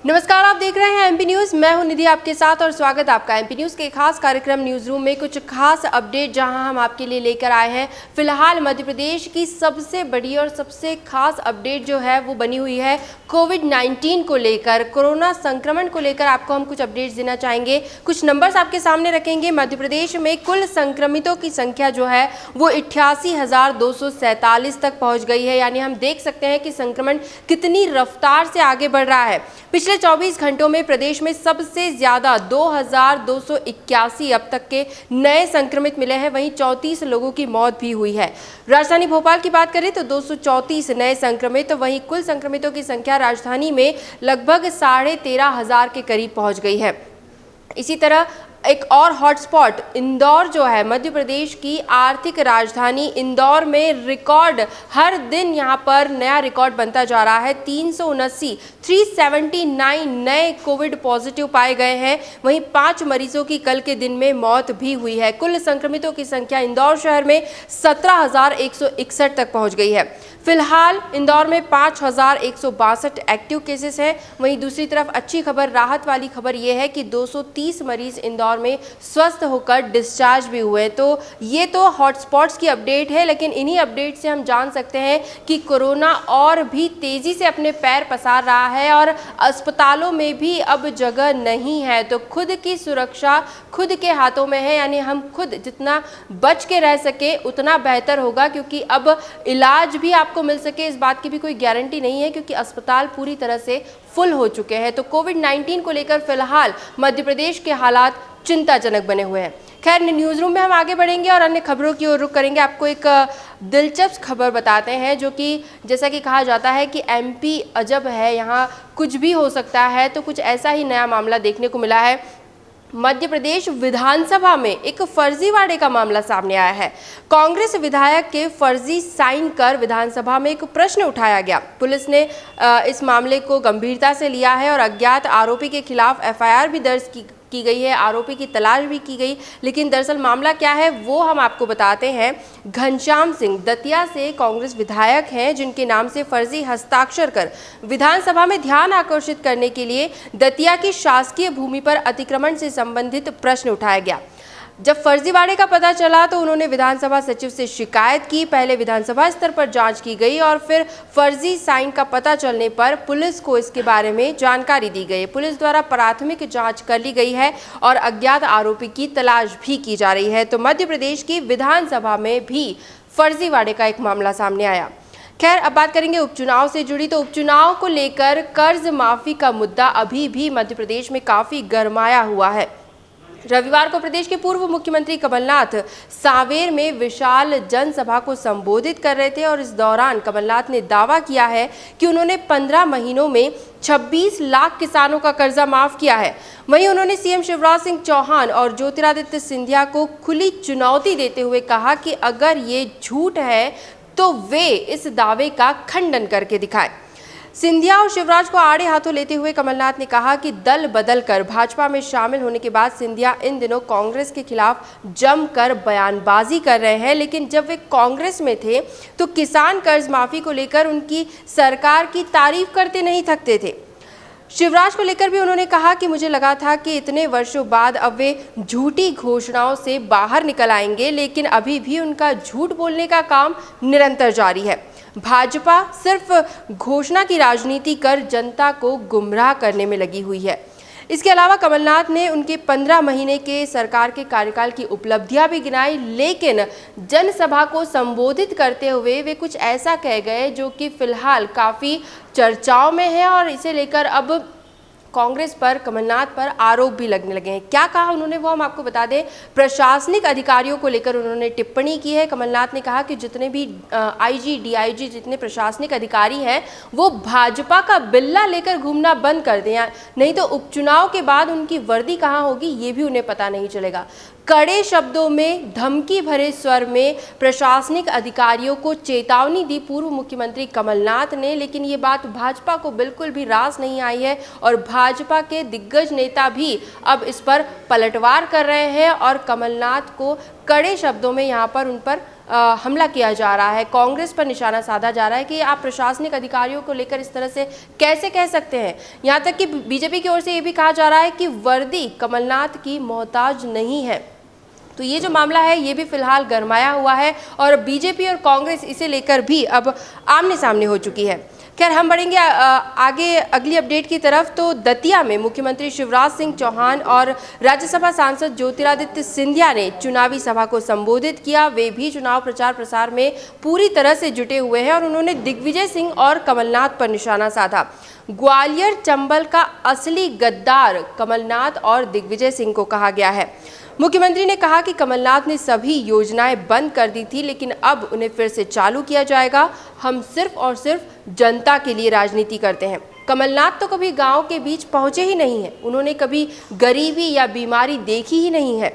नमस्कार, आप देख रहे हैं एमपी न्यूज। मैं हूं निधि आपके साथ और स्वागत आपका एमपी न्यूज के खास कार्यक्रम न्यूज रूम में। कुछ खास अपडेट जहां हम आपके लिए लेकर आए हैं। फिलहाल मध्य प्रदेश की सबसे बड़ी और सबसे खास अपडेट जो है वो बनी हुई है कोविड-19 को लेकर, कोरोना संक्रमण को लेकर आपको हम कुछ अपडेट्स देना चाहेंगे। कुछ नंबर्स आपके सामने रखेंगे। मध्य प्रदेश में कुल संक्रमितों की संख्या जो है वो 88,247 तक पहुंच गई है। यानी हम देख सकते हैं कि संक्रमण कितनी रफ्तार से आगे बढ़ रहा है। पिछले 24 घंटों में प्रदेश में सबसे ज्यादा 2,281 अब तक के नए संक्रमित मिले हैं। वहीं 34 लोगों की मौत भी हुई है। राजधानी भोपाल की बात करें तो 234 नए संक्रमित, वहीं कुल संक्रमितों की संख्या राजधानी में लगभग 13,500 के करीब पहुंच गई है। इसी तरह एक और हॉटस्पॉट इंदौर जो है, मध्य प्रदेश की आर्थिक राजधानी इंदौर में रिकॉर्ड हर दिन यहां पर नया रिकॉर्ड बनता जा रहा है। 379 नए कोविड पॉजिटिव पाए गए हैं। वहीं 5 मरीजों की कल के दिन में मौत भी हुई है। कुल संक्रमितों की संख्या इंदौर शहर में 17,161 तक पहुंच गई है। फिलहाल इंदौर में 5,162 एक्टिव केसेस हैं। वहीं दूसरी तरफ अच्छी खबर, राहत वाली खबर यह है कि 230 मरीज इंदौर में स्वस्थ होकर डिस्चार्ज भी हुए। तो ये तो हॉटस्पॉट्स की अपडेट है, लेकिन इन्हीं अपडेट से हम जान सकते हैं कि कोरोना और भी तेजी से अपने पैर पसार रहा है और अस्पतालों में भी अब जगह नहीं है। तो खुद की सुरक्षा खुद के हाथों में है। यानी हम खुद जितना बच के रह सके उतना बेहतर होगा, क्योंकि अब इलाज भी आपको मिल सके इस बात की भी कोई गारंटी नहीं है, क्योंकि अस्पताल पूरी तरह से फुल हो चुके हैं। तो कोविड-19 को लेकर फिलहाल मध्य प्रदेश के हालात चिंताजनक बने हुए हैं। खैर, न्यूज़ रूम में हम आगे बढ़ेंगे और अन्य खबरों की ओर रुख करेंगे। आपको एक दिलचस्प खबर बताते हैं, जो कि जैसा कि कहा जाता है कि एमपी अजब है, यहाँ कुछ भी हो सकता है। तो कुछ ऐसा ही नया मामला देखने को मिला है। मध्य प्रदेश विधानसभा में एक फर्जीवाड़े का मामला सामने आया है। कांग्रेस विधायक के फर्जी साइन कर विधानसभा में एक प्रश्न उठाया गया। पुलिस ने इस मामले को गंभीरता से लिया है और अज्ञात आरोपी के खिलाफ एफआईआर भी दर्ज की गई है। आरोपी की तलाश भी की गई। लेकिन दरअसल मामला क्या है वो हम आपको बताते हैं। घनश्याम सिंह दतिया से कांग्रेस विधायक हैं, जिनके नाम से फर्जी हस्ताक्षर कर विधानसभा में ध्यान आकर्षित करने के लिए दतिया की शासकीय भूमि पर अतिक्रमण से संबंधित प्रश्न उठाया गया। जब फर्जीवाड़े का पता चला तो उन्होंने विधानसभा सचिव से शिकायत की। पहले विधानसभा स्तर पर जांच की गई और फिर फर्जी साइन का पता चलने पर पुलिस को इसके बारे में जानकारी दी गई। पुलिस द्वारा प्राथमिक जांच कर ली गई है और अज्ञात आरोपी की तलाश भी की जा रही है। तो मध्य प्रदेश की विधानसभा में भी फर्जीवाड़े का एक मामला सामने आया। खैर, अब बात करेंगे उपचुनाव से जुड़ी। तो उपचुनाव को लेकर कर्ज माफी का मुद्दा अभी भी मध्य प्रदेश में काफी गरमाया हुआ है। रविवार को प्रदेश के पूर्व मुख्यमंत्री कमलनाथ सांवेर में विशाल जनसभा को संबोधित कर रहे थे और इस दौरान कमलनाथ ने दावा किया है कि उन्होंने 15 महीनों में 26 लाख किसानों का कर्जा माफ किया है। वहीं उन्होंने सीएम शिवराज सिंह चौहान और ज्योतिरादित्य सिंधिया को खुली चुनौती देते हुए कहा कि अगर ये झूठ है तो वे इस दावे का खंडन करके दिखाएं। सिंधिया और शिवराज को आड़े हाथों लेते हुए कमलनाथ ने कहा कि दल बदल कर भाजपा में शामिल होने के बाद सिंधिया इन दिनों कांग्रेस के खिलाफ जमकर बयानबाजी कर रहे हैं, लेकिन जब वे कांग्रेस में थे तो किसान कर्ज माफी को लेकर उनकी सरकार की तारीफ करते नहीं थकते थे। शिवराज को लेकर भी उन्होंने कहा कि मुझे लगा था कि इतने वर्षों बाद अब वे झूठी घोषणाओं से बाहर निकल आएंगे, लेकिन अभी भी उनका झूठ बोलने का काम निरंतर जारी है। भाजपा सिर्फ घोषणा की राजनीति कर जनता को गुमराह करने में लगी हुई है। इसके अलावा कमलनाथ ने उनके 15 महीने के सरकार के कार्यकाल की उपलब्धियां भी गिनाई, लेकिन जनसभा को संबोधित करते हुए वे कुछ ऐसा कह गए जो कि फिलहाल काफ़ी चर्चाओं में है और इसे लेकर अब कांग्रेस पर, कमलनाथ पर आरोप भी लगने लगे हैं। क्या कहा उन्होंने वो हम आपको बता दें। प्रशासनिक अधिकारियों को लेकर उन्होंने टिप्पणी की है। कमलनाथ ने कहा कि जितने भी आईजी, डीआईजी, जितने प्रशासनिक अधिकारी हैं वो भाजपा का बिल्ला लेकर घूमना बंद कर दें, नहीं तो उपचुनाव के बाद उनकी वर्दी कहाँ होगी ये भी उन्हें पता नहीं चलेगा। कड़े शब्दों में, धमकी भरे स्वर में प्रशासनिक अधिकारियों को चेतावनी दी पूर्व मुख्यमंत्री कमलनाथ ने, लेकिन ये बात भाजपा को बिल्कुल भी रास नहीं आई है और भाजपा के दिग्गज नेता भी अब इस पर पलटवार कर रहे हैं और कमलनाथ को कड़े शब्दों में यहाँ पर उन पर हमला किया जा रहा है, कांग्रेस पर निशाना साधा जा रहा है कि आप प्रशासनिक अधिकारियों को लेकर इस तरह से कैसे कह सकते हैं। यहाँ तक कि बीजेपी की ओर से ये भी कहा जा रहा है कि वर्दी कमलनाथ की मोहताज नहीं है। तो ये जो मामला है ये भी फिलहाल गरमाया हुआ है और बीजेपी और कांग्रेस इसे लेकर भी अब आमने सामने हो चुकी है। खैर, हम बढ़ेंगे आगे अगली अपडेट की तरफ। तो दतिया में मुख्यमंत्री शिवराज सिंह चौहान और राज्यसभा सांसद ज्योतिरादित्य सिंधिया ने चुनावी सभा को संबोधित किया। वे भी चुनाव प्रचार प्रसार में पूरी तरह से जुटे हुए हैं और उन्होंने दिग्विजय सिंह और कमलनाथ पर निशाना साधा। ग्वालियर चंबल का असली गद्दार कमलनाथ और दिग्विजय सिंह को कहा गया है। मुख्यमंत्री ने कहा कि कमलनाथ ने सभी योजनाएं बंद कर दी थी, लेकिन अब उन्हें फिर से चालू किया जाएगा। हम सिर्फ और सिर्फ जनता के लिए राजनीति करते हैं। कमलनाथ तो कभी गांव के बीच पहुंचे ही नहीं है, उन्होंने कभी गरीबी या बीमारी देखी ही नहीं है।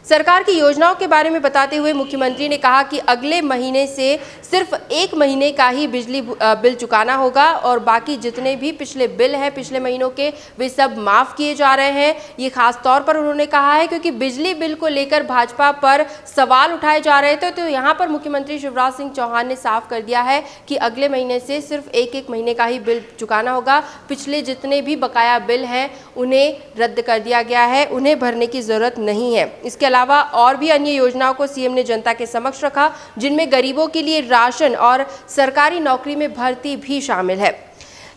सरकार की योजनाओं के बारे में बताते हुए मुख्यमंत्री ने कहा कि अगले महीने से सिर्फ 1 महीने का ही बिजली बिल चुकाना होगा और बाकी जितने भी पिछले बिल हैं पिछले महीनों के, वे सब माफ़ किए जा रहे हैं। ये खास तौर पर उन्होंने कहा है क्योंकि बिजली बिल को लेकर भाजपा पर सवाल उठाए जा रहे थे। तो यहाँ पर मुख्यमंत्री शिवराज सिंह चौहान ने साफ कर दिया है कि अगले महीने से सिर्फ 1 महीने का ही बिल चुकाना होगा। पिछले जितने भी बकाया बिल हैं उन्हें रद्द कर दिया गया है, उन्हें भरने की ज़रूरत नहीं है। इसके अलावा और भी अन्य योजनाओं को सीएम ने जनता के समक्ष रखा, जिनमें गरीबों के लिए राशन और सरकारी नौकरी में भर्ती भी शामिल है।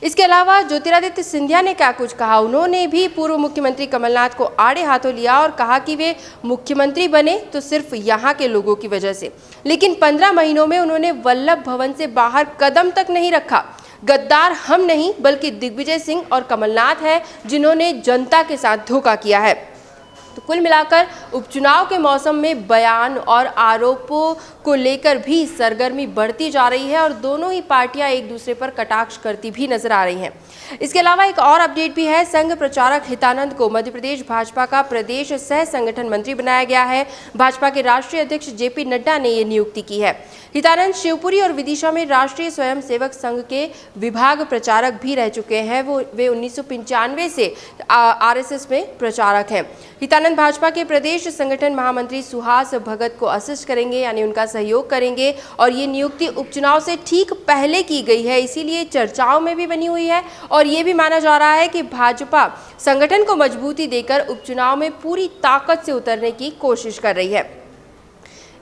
इसके अलावा ज्योतिरादित्य सिंधिया ने क्या कुछ कहा, उन्होंने भी पूर्व मुख्यमंत्री कमलनाथ को आड़े हाथों लिया और कहा कि वे मुख्यमंत्री बने तो सिर्फ यहाँ के लोगों की वजह से, लेकिन 15 महीनों में उन्होंने वल्लभ भवन से बाहर कदम तक नहीं रखा। गद्दार हम नहीं बल्कि दिग्विजय सिंह और कमलनाथ हैं जिन्होंने जनता के साथ धोखा किया है। तो कुल मिलाकर उपचुनाव के मौसम में बयान और आरोपों को लेकर भी सरगर्मी बढ़ती जा रही है और दोनों ही पार्टियां एक दूसरे पर कटाक्ष करती भी नजर आ रही हैं। इसके अलावा एक और अपडेट भी है। संघ प्रचारक हितानंद को मध्य प्रदेश भाजपा का प्रदेश सह संगठन मंत्री बनाया गया है। भाजपा के राष्ट्रीय अध्यक्ष जेपी नड्डा ने ये नियुक्ति की है। हितानंद शिवपुरी और विदिशा में राष्ट्रीय स्वयंसेवक संघ के विभाग प्रचारक भी रह चुके हैं। वे 1995 से आरएसएस में प्रचारक हैं। हितानंद भाजपा के प्रदेश संगठन महामंत्री सुहास भगत को असिस्ट करेंगे, यानी उनका सहयोग करेंगे और ये नियुक्ति उपचुनाव से ठीक पहले की गई है, इसीलिए चर्चाओं में भी बनी हुई है और ये भी माना जा रहा है कि भाजपा संगठन को मजबूती देकर उपचुनाव में पूरी ताकत से उतरने की कोशिश कर रही है।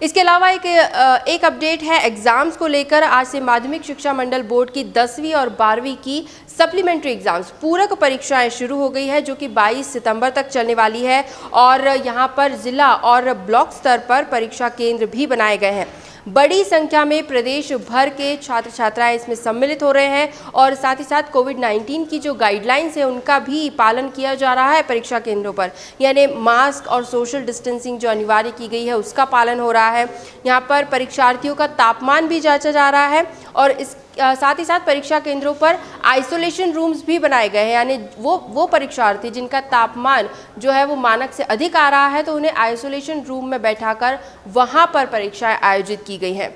इसके अलावा एक अपडेट है एग्जाम्स को लेकर। आज से माध्यमिक शिक्षा मंडल बोर्ड की 10वीं और 12वीं की सप्लीमेंट्री एग्जाम्स पूरक परीक्षाएं शुरू हो गई है, जो कि 22 सितंबर तक चलने वाली है और यहां पर जिला और ब्लॉक स्तर पर परीक्षा केंद्र भी बनाए गए हैं। बड़ी संख्या में प्रदेश भर के छात्र छात्राएं इसमें सम्मिलित हो रहे हैं और साथ ही साथ कोविड-19 की जो गाइडलाइंस है उनका भी पालन किया जा रहा है परीक्षा केंद्रों पर, यानी मास्क और सोशल डिस्टेंसिंग जो अनिवार्य की गई है उसका पालन हो रहा है। यहाँ पर परीक्षार्थियों का तापमान भी जांचा जा रहा है और इस साथ ही साथ परीक्षा केंद्रों पर आइसोलेशन रूम्स भी बनाए गए हैं, यानी वो परीक्षार्थी जिनका तापमान जो है वो मानक से अधिक आ रहा है तो उन्हें आइसोलेशन रूम में बैठाकर वहां पर परीक्षाएं आयोजित की गई हैं।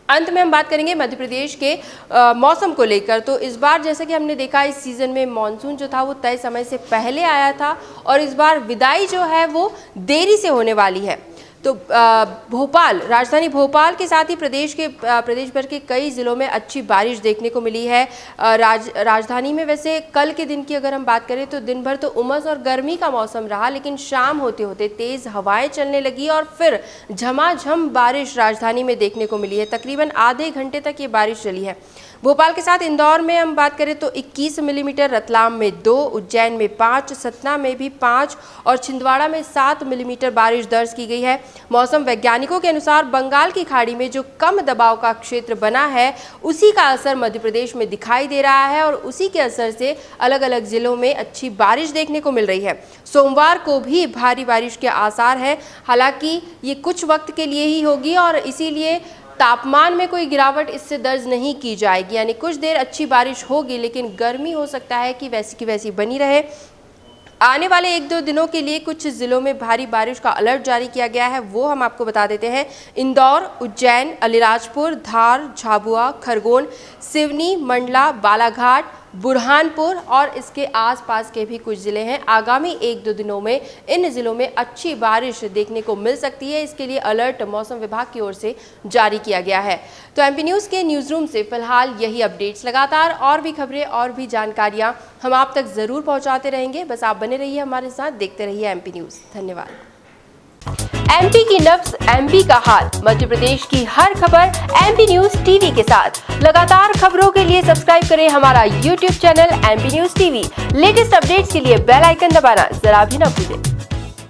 अंत में हम बात करेंगे मध्य प्रदेश के मौसम को लेकर। तो इस बार जैसा कि हमने देखा इस सीज़न में मानसून जो था वो तय समय से पहले आया था और इस बार विदाई जो है वो देरी से होने वाली है। तो भोपाल, राजधानी भोपाल के साथ ही प्रदेश भर के कई ज़िलों में अच्छी बारिश देखने को मिली है। राजधानी में वैसे कल के दिन की अगर हम बात करें तो दिन भर तो उमस और गर्मी का मौसम रहा, लेकिन शाम होते होते तेज़ हवाएं चलने लगी और फिर झमाझम बारिश राजधानी में देखने को मिली है। तकरीबन आधे घंटे तक ये बारिश चली है। भोपाल के साथ इंदौर में हम बात करें तो 21 मिलीमीटर, रतलाम में 2, उज्जैन में 5, सतना में भी 5 और छिंदवाड़ा में 7 मिलीमीटर बारिश दर्ज की गई है। मौसम वैज्ञानिकों के अनुसार बंगाल की खाड़ी में जो कम दबाव का क्षेत्र बना है उसी का असर मध्य प्रदेश में दिखाई दे रहा है और उसी के असर से अलग अलग जिलों में अच्छी बारिश देखने को मिल रही है। सोमवार को भी भारी बारिश के आसार हैं, हालांकि ये कुछ वक्त के लिए ही होगी और इसीलिए तापमान में कोई गिरावट इससे दर्ज नहीं की जाएगी, यानी कुछ देर अच्छी बारिश होगी लेकिन गर्मी हो सकता है कि वैसी की वैसी बनी रहे। आने वाले 1-2 दिनों के लिए कुछ जिलों में भारी बारिश का अलर्ट जारी किया गया है, वो हम आपको बता देते हैं। इंदौर, उज्जैन, अलीराजपुर, धार, झाबुआ, खरगोन, सिवनी, मंडला, बालाघाट, बुरहानपुर और इसके आसपास के भी कुछ जिले हैं। आगामी 1-2 दिनों में इन जिलों में अच्छी बारिश देखने को मिल सकती है। इसके लिए अलर्ट मौसम विभाग की ओर से जारी किया गया है। तो एमपी न्यूज़ के न्यूज़ रूम से फिलहाल यही अपडेट्स। लगातार और भी खबरें और भी जानकारियां हम आप तक जरूर पहुंचाते रहेंगे। बस आप बने रहिए हमारे साथ, देखते रहिए एमपी न्यूज़। धन्यवाद। एमपी की नब्ज, एमपी का हाल, मध्य प्रदेश की हर खबर एमपी न्यूज़ टीवी के साथ। लगातार खबरों के लिए सब्सक्राइब करें हमारा YouTube channel MP news TV. Latest updates के लिए बेल आइकन दबाना जरा भी न भूलें।